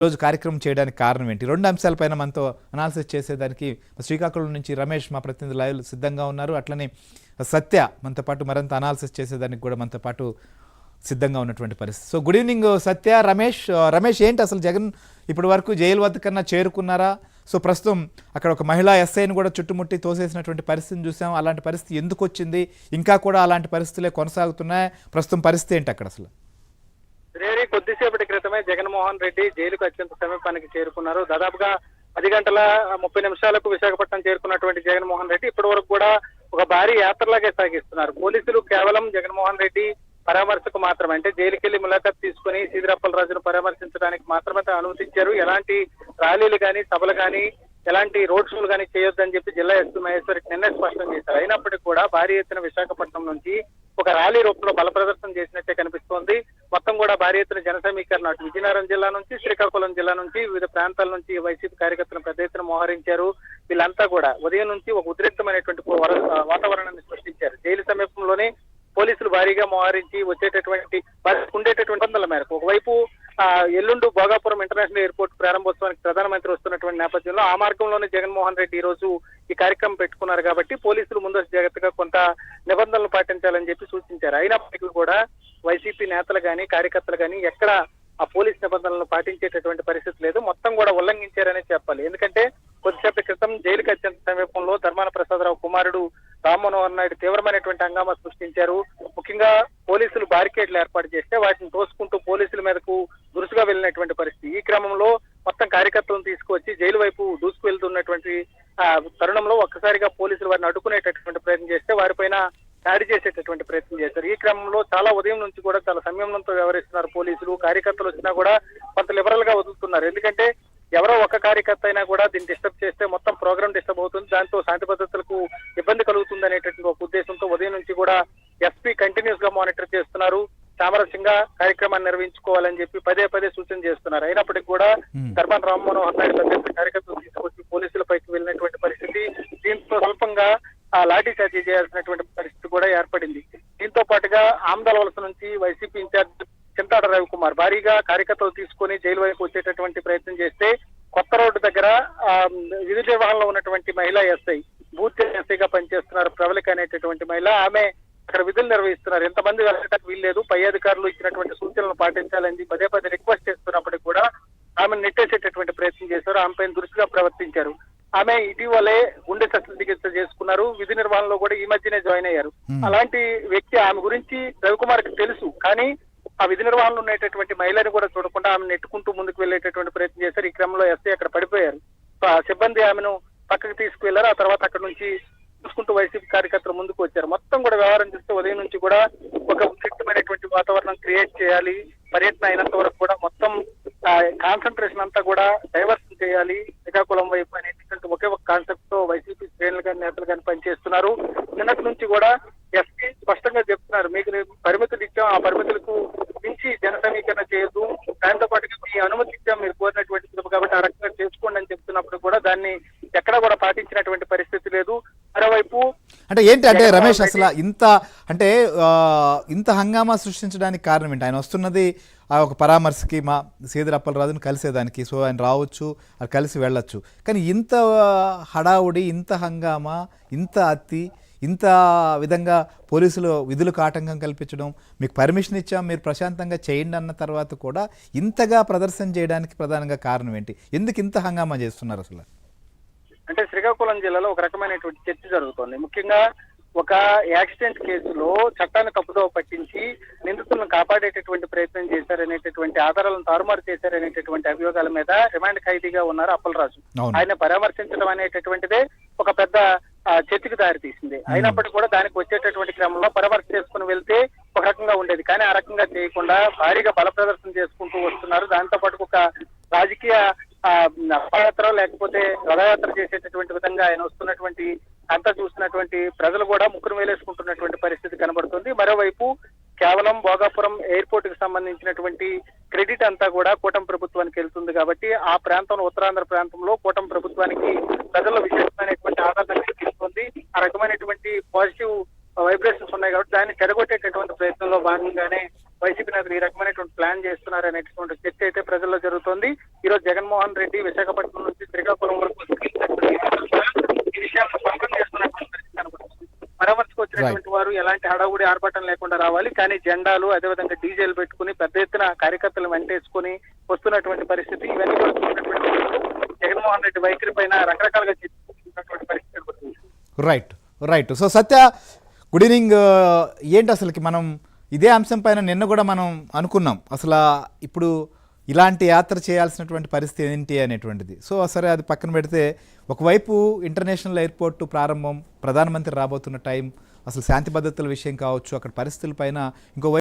రోజు కార్యక్రమం చేయడానికి కారణం ఏంటి? రెండు అంశాలపైన మనతో అనాలిసిస్ చేసేదానికి శ్రీకాకుళం నుంచి రమేష్ మా ప్రతినిధి లైవ్ సిద్ధంగా ఉన్నారు. అట్లనే సత్య మనతో పాటు మరింత అనాలిసిస్ చేసేదానికి కూడా మనతో పాటు సిద్ధంగా ఉన్నటువంటి పరిస్థితి. సో గుడ్ ఈవినింగ్ సత్య, రమేష్. రమేష్, ఏంటి అసలు జగన్ ఇప్పటి వరకు జైలు వద్ద కన్నా చేరుకున్నారా? సో ప్రస్తుతం అక్కడ ఒక మహిళా ఎస్ఐని కూడా చుట్టుముట్టి తోసేసినటువంటి పరిస్థితిని చూసాం. అలాంటి పరిస్థితి ఎందుకు వచ్చింది? ఇంకా కూడా అలాంటి పరిస్థితులే కొనసాగుతున్నాయి. ప్రస్తుతం పరిస్థితి ఏంటి అక్కడ అసలు? కొద్దిసేపటి క్రితమే జగన్మోహన్ రెడ్డి జైలుకు అత్యంత సమీపానికి చేరుకున్నారు. దాదాపుగా 10 గంటల 30 నిమిషాలకు విశాఖపట్నం చేరుకున్నటువంటి జగన్మోహన్ రెడ్డి ఇప్పటి వరకు కూడా ఒక భారీ యాత్రలాగే సాగిస్తున్నారు. పోలీసులు కేవలం జగన్మోహన్ రెడ్డి పరామర్శకు మాత్రమే, అంటే జైలుకి వెళ్లి ములాఖాత్ తీసుకుని సీదిరప్పలరాజును పరామర్శించడానికి మాత్రమే అనుమతించారు. ఎలాంటి ర్యాలీలు కానీ, సభలు కానీ, ఎలాంటి రోడ్ షోలు కానీ చేయొద్దని చెప్పి జిల్లా ఎస్పీ మహేశ్వరి నిన్నే స్పష్టం చేశారు. అయినప్పటికీ కూడా భారీ ఎత్తున విశాఖపట్నం నుంచి ఒక ర్యాలీ రూపంలో బల ప్రదర్శన చేసినట్టే కనిపిస్తోంది. మొత్తం కూడా భారీ ఎత్తున జన సమీకరణ అటు విజయనగరం జిల్లా నుంచి, శ్రీకాకుళం జిల్లా నుంచి, వివిధ ప్రాంతాల నుంచి వైసీపీ కార్యకర్తలను పెద్ద ఎత్తున మోహరించారు. వీళ్ళంతా కూడా ఉదయం నుంచి ఒక ఉద్రిక్తమైనటువంటి వాతావరణాన్ని సృష్టించారు. జైలు సమీపంలోనే పోలీసులు భారీగా మోహరించి ఉండేటటువంటి నిబంధనల మేరకు ఒకవైపు ఎల్లుండు భోగాపురం ఇంటర్నేషనల్ ఎయిర్పోర్ట్ ప్రారంభోత్సవానికి ప్రధానమంత్రి వస్తున్నటువంటి నేపథ్యంలో ఆ మార్గంలోనే జగన్మోహన్ రెడ్డి ఈ రోజు ఈ కార్యక్రమం పెట్టుకున్నారు. కాబట్టి పోలీసులు ముందస్తు జాగ్రత్తగా కొంత నిబంధనలు పాటించాలని చెప్పి సూచించారు. అయినప్పటికీ కూడా వైసీపీ నేతలు కానీ, కార్యకర్తలు కానీ ఎక్కడ ఆ పోలీస్ నిబంధనలను పాటించేటటువంటి పరిస్థితి లేదు. మొత్తం కూడా ఉల్లంఘించారనే చెప్పాలి. ఎందుకంటే కొద్దిసేపటి క్రితం జైలుకి అత్యంత సమీపంలో ధర్మాన ప్రసాదరావు కుమారుడు రామ్మనోహర్ నాయుడు తీవ్రమైనటువంటి హంగామా సృష్టించారు. ముఖ్యంగా పోలీసులు బారికేడ్లు ఏర్పాటు చేస్తే వాటిని తోసుకుంటూ పోలీసుల మీదకు దురుసుగా వెళ్ళినటువంటి పరిస్థితి. ఈ క్రమంలో మొత్తం కార్యకర్తలను తీసుకువచ్చి జైలు వైపు దూసుకు వెళ్తున్నటువంటి తరుణంలో ఒక్కసారిగా పోలీసులు వారిని అడ్డుకునేటటువంటి ప్రయత్నం చేస్తే వారిపైన దాడి చేసేటటువంటి ప్రయత్నం చేశారు. ఈ క్రమంలో చాలా ఉదయం నుంచి కూడా చాలా సంయమనంతో వ్యవహరిస్తున్నారు పోలీసులు. కార్యకర్తలు వచ్చినా కూడా కొంత లిబరల్ గా వదులుతున్నారు. ఎందుకంటే ఎవరో ఒక కార్యకర్త అయినా కూడా దీన్ని డిస్టర్బ్ చేస్తే మొత్తం ప్రోగ్రామ్ డిస్టర్బ్ అవుతుంది, దాంతో శాంతి భద్రతలకు ఇబ్బంది కలుగుతుంది అనేటటువంటి ఒక ఉద్దేశంతో ఉదయం నుంచి కూడా ఎస్పీ కంటిన్యూస్ గా మానిటర్ చేస్తున్నారు. సామరస్యంగా కార్యక్రమాన్ని నిర్వహించుకోవాలని చెప్పి పదే పదే సూచన చేస్తున్నారు. అయినప్పటికీ కూడా ధర్మాన రామ్మనోహర్ నాయుడు పెద్ద కార్యకర్తలు తీసుకొచ్చి పోలీసులపైకి వెళ్ళినటువంటి పరిస్థితి. దీంతో స్వల్పంగా లాఠీ చార్జీ చేయాల్సినటువంటి పరిస్థితి కూడా ఏర్పడింది. దీంతో పాటుగా ఆమదాల వలస నుంచి వైసీపీ ఇన్ఛార్జ్ చింతాడ రవికుమార్ భారీగా కార్యకర్తలు తీసుకొని జైలు వైపు వచ్చేటటువంటి ప్రయత్నం చేస్తే కొత్త రోడ్డు దగ్గర విధి నిర్వహణలో ఉన్నటువంటి మహిళా ఎస్ఐ, బూత్ ఎస్ఐగా పనిచేస్తున్నారు ప్రవళిక అనేటటువంటి మహిళ, ఆమె అక్కడ విధులు నిర్వహిస్తున్నారు. ఎంతమంది వెళ్ళడానికి వీల్లేదు, పై అధికారులు ఇచ్చినటువంటి సూచనలు పాటించాలని పదే పదే రిక్వెస్ట్ చేస్తున్నప్పటికీ కూడా ఆమెను నెట్టేసేటటువంటి ప్రయత్నం చేశారు. ఆమె పైన దురుసుగా ప్రవర్తించారు. ఆమె ఇటీవలే గుండె శస్త్రచికిత్స చేసుకున్నారు. విధి నిర్వహణలో కూడా ఈ మధ్యనే జాయిన్ అయ్యారు. అలాంటి వ్యక్తి, ఆమె గురించి రవికుమార్ కి తెలుసు. కానీ ఆ విధి నిర్వహణలో ఉండేటటువంటి మహిళని కూడా చూడకుండా ఆమె నెట్టుకుంటూ ముందుకు వెళ్లేటటువంటి ప్రయత్నం చేశారు. ఈ క్రమంలో ఎస్ఐ అక్కడ పడిపోయారు. సిబ్బంది ఆమెను పక్కకు తీసుకువెళ్లారు. ఆ తర్వాత అక్కడ నుంచి చూసుకుంటూ వైసీపీ కార్యకర్తలు ముందుకు వచ్చారు. మొత్తం కూడా వ్యవహారం చూస్తే ఉదయం నుంచి కూడా ఒక ఉద్రిక్తమైనటువంటి వాతావరణం క్రియేట్ చేయాలి. పర్యటన అయినంత వరకు కూడా మొత్తం కాన్సన్ట్రేషన్ అంతా కూడా డైవర్షన్ చేయాలి శ్రీకాకుళం వైపు అనేటువంటి ఒకే ఒక కాన్సెప్ట్ తో వైసీపీ శ్రేణులు కానీ, నేతలు కానీ పనిచేస్తున్నారు. నిన్నటి నుంచి కూడా ఎస్పీ స్పష్టంగా చెప్తున్నారు, మీకు పరిమితులు ఇచ్చాం, ఆ పరిమితులకు మించి జన సమీకరణ చేయొద్దు, దాంతో పాటుగా మీ అనుమతి ఇచ్చాం, మీరు కోరినటువంటి కాబట్టి ఆ రకంగా చేసుకోండి అని చెప్తున్నప్పుడు కూడా దాన్ని ఎక్కడా కూడా పాటించినటువంటి పరిస్థితి లేదు. మరోవైపు అంటే ఏంటి అంటే రమేష్, అసలు ఇంత హంగామా సృష్టించడానికి కారణం ఏంటి? ఆయన వస్తున్నది ఒక పరామర్శకి, మా సీదిరప్పలరాజును కలిసేదానికి. సో ఆయన రావచ్చు, అది కలిసి వెళ్ళొచ్చు. కానీ ఇంత హడావుడి, ఇంత హంగామా, ఇంత అత్తి, ఇంత విధంగా పోలీసులు విధులకు ఆటంకం కల్పించడం, మీకు పర్మిషన్ ఇచ్చాం, మీరు ప్రశాంతంగా చేయండి అన్న తర్వాత కూడా ఇంతగా ప్రదర్శన చేయడానికి ప్రధానంగా కారణం ఏంటి? ఎందుకు ఇంత హంగామా చేస్తున్నారు అసలు? అంటే శ్రీకాకుళం జిల్లాలో ఒక రకమైనటువంటి చర్చ జరుగుతోంది. ముఖ్యంగా ఒక యాక్సిడెంట్ కేసులో చట్టాన్ని తప్పుదోవ పట్టించి నిందితులను కాపాడేటటువంటి ప్రయత్నం చేశారనేటటువంటి ఆధారాలను తారుమారు చేశారనేటటువంటి అభియోగాల మీద రిమాండ్ ఖైదీగా ఉన్నారు అప్పలరాజు. ఆయన పరామర్శించడం అనేటటువంటిదే ఒక పెద్ద చర్చకు దారి తీసింది. అయినప్పటికీ కూడా దానికి వచ్చేటటువంటి క్రమంలో పరామర్శ చేసుకుని వెళ్తే ఒక రకంగా ఉండేది. కానీ ఆ రకంగా చేయకుండా భారీగా బల ప్రదర్శన చేసుకుంటూ వస్తున్నారు. దాంతో పాటు ఒక రాజకీయ పాదయాత్ర లేకపోతే రథయాత్ర చేసేటటువంటి విధంగా ఆయన వస్తున్నటువంటి అంతా చూస్తున్నటువంటి ప్రజలు కూడా ముక్కును వేలేసుకుంటున్నటువంటి పరిస్థితి కనబడుతుంది. మరోవైపు కేవలం భోగాపురం ఎయిర్పోర్ట్ కి సంబంధించినటువంటి క్రెడిట్ అంతా కూడా కూటమి ప్రభుత్వానికి వెళ్తుంది. కాబట్టి ఆ ప్రాంతంలో, ఉత్తరాంధ్ర ప్రాంతంలో కూటమి ప్రభుత్వానికి ప్రజల్లో విశేషమైనటువంటి ఆదరణ కల్పిస్తుంది. ఆ రకమైనటువంటి పాజిటివ్ వైబ్రేషన్స్ ఉన్నాయి కాబట్టి దాన్ని చెడగొట్టేటటువంటి ప్రయత్నంలో భాగంగానే వైసీపీ నేతలు ఈ రకమైనటువంటి ప్లాన్ చేస్తున్నారు అనేటటువంటి చర్చ అయితే ప్రజల్లో జరుగుతోంది. ఈ రోజు జగన్మోహన్ రెడ్డి విశాఖపట్నం నుంచి శ్రీకాకుళం వరకు ఈ విషయాన్ని స్పష్టం చేస్తున్నటువంటి పరిస్థితి కనబడుతుంది. పరామర్శకు వచ్చినటువంటి వారు ఎలాంటి హడావుడి ఆర్భాటం లేకుండా రావాలి, కానీ జెండాలు అదేవిధంగా డీజేలు పెట్టుకుని పెద్ద ఎత్తున కార్యకర్తలు వెంటేసుకుని వస్తున్నటువంటి పరిస్థితి, ఇవన్నీ కూడా చూసినటువంటి జగన్మోహన్ రెడ్డి వైఖరి పైన రకరకాలుగా చర్చించుకున్నటువంటి పరిస్థితి కనబడుతుంది. రైట్. సో సత్య, గుడ్ ఈవినింగ్. ఏంటి అసలుకి మనం ఇదే అంశం పైన నిన్న కూడా మనం అనుకున్నాం, అసలు ఇప్పుడు ఇలాంటి యాత్ర చేయాల్సినటువంటి పరిస్థితి ఏంటి అనేటువంటిది. సో సరే, అది పక్కన పెడితే ఒకవైపు ఇంటర్నేషనల్ ఎయిర్పోర్టు ప్రారంభం, ప్రధానమంత్రి రాబోతున్న టైం, అసలు శాంతి భద్రతల విషయం కావచ్చు, అక్కడ పరిస్థితుల పైన ఇంకో